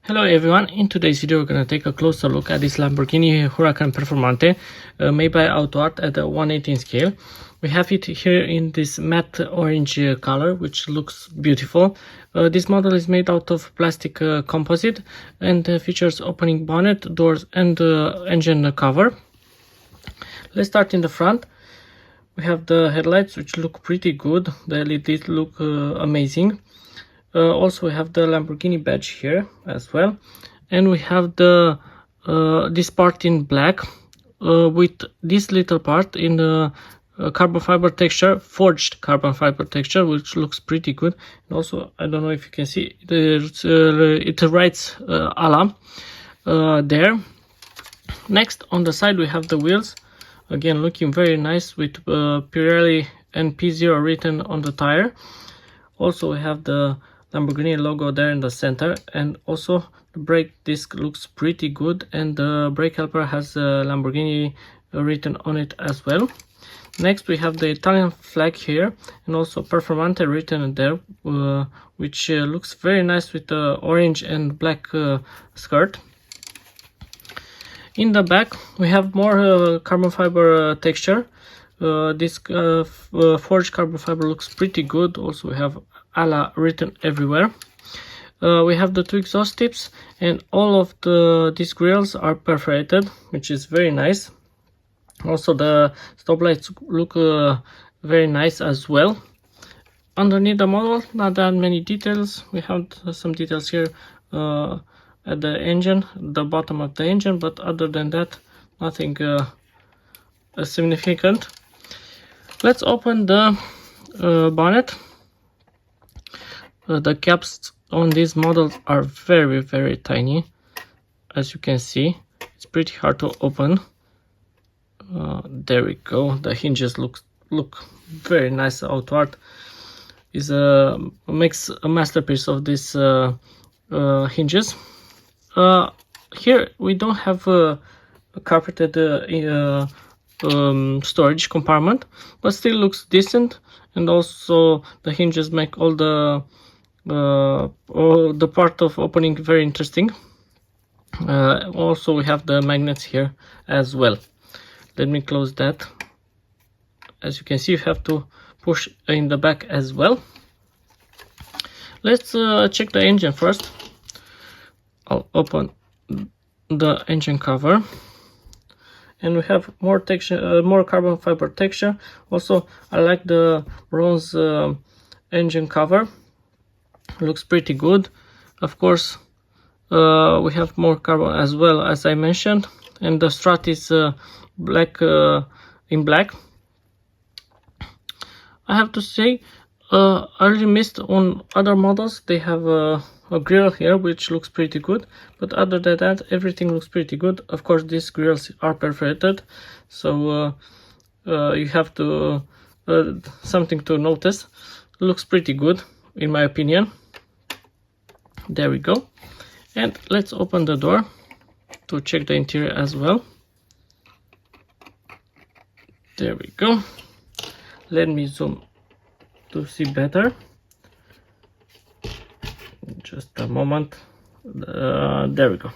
Hello everyone, in today's video we're going to take a closer look at this Lamborghini Huracan Performante made by AutoArt at the 1/18 scale. We have it here in this matte orange color, which looks beautiful. This model is made out of plastic composite and features opening bonnet, doors and engine cover. Let's start in the front. We have the headlights, which look pretty good. The LEDs look amazing. Also we have the Lamborghini badge here as well, and we have the this part in black with this little part in the carbon fiber texture, forged carbon fiber texture, which looks pretty good. And also, I don't know if you can see, it writes ALA there. Next, on the side we have the wheels, again looking very nice with Pirelli and P0 written on the tire. Also we have the Lamborghini logo there in the center, and also the brake disc looks pretty good, and the brake helper has Lamborghini written on it as well. Next we have the Italian flag here, and also Performante written there, which looks very nice with the orange and black skirt. In the back we have more carbon fiber texture. This forged carbon fiber looks pretty good. Also we have ALA written everywhere. We have the two exhaust tips, and all of these grills are perforated, which is very nice. Also the stoplights look very nice as well. Underneath the model, not that many details. We have some details here at the engine, the bottom of the engine, but other than that, nothing significant. Let's open the bonnet. The caps on these models are very tiny, as you can see. It's pretty hard to open. There we go. The hinges look very nice. AutoArt is makes a masterpiece of these hinges. Here we don't have a carpeted storage compartment, but still looks decent. And also the hinges make all the part of opening very interesting. Also we have the magnets here as well. Let me close that. As you can see, you have to push in the back as well. Let's check the engine first. I'll open the engine cover, and we have more texture, more carbon fiber texture. Also I like the bronze engine cover. Looks pretty good. Of course we have more carbon as well, as I mentioned, and the strut is black in black. I have to say I really missed on other models. They have a grill here which looks pretty good, but other than that everything looks pretty good. Of course these grills are perforated, so you have to something to notice. Looks pretty good in my opinion. There we go. And let's open the door to check the interior as well. There we go. Let me zoom to see better. Just a moment. There we go.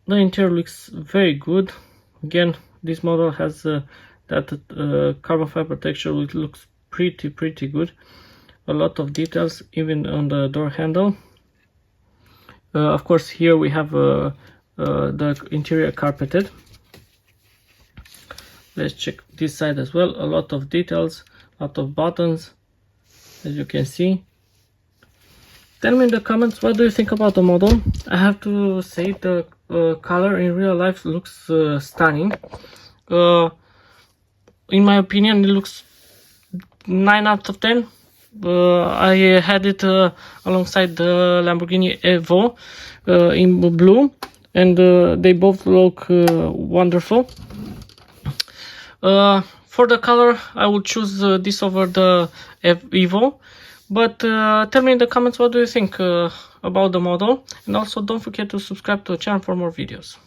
The interior looks very good. Again, this model has that carbon fiber texture, which looks pretty good. A lot of details even on the door handle. Of course here we have the interior carpeted. Let's check this side as well. A lot of details, a lot of buttons, as you can see. Tell me in the comments, what do you think about the model? I have to say the color in real life looks stunning. In my opinion, it looks 9 out of 10. I had it alongside the Lamborghini Evo in blue, and they both look wonderful. For the color, I would choose this over the Evo. But tell me in the comments, what do you think about the model, and also don't forget to subscribe to the channel for more videos.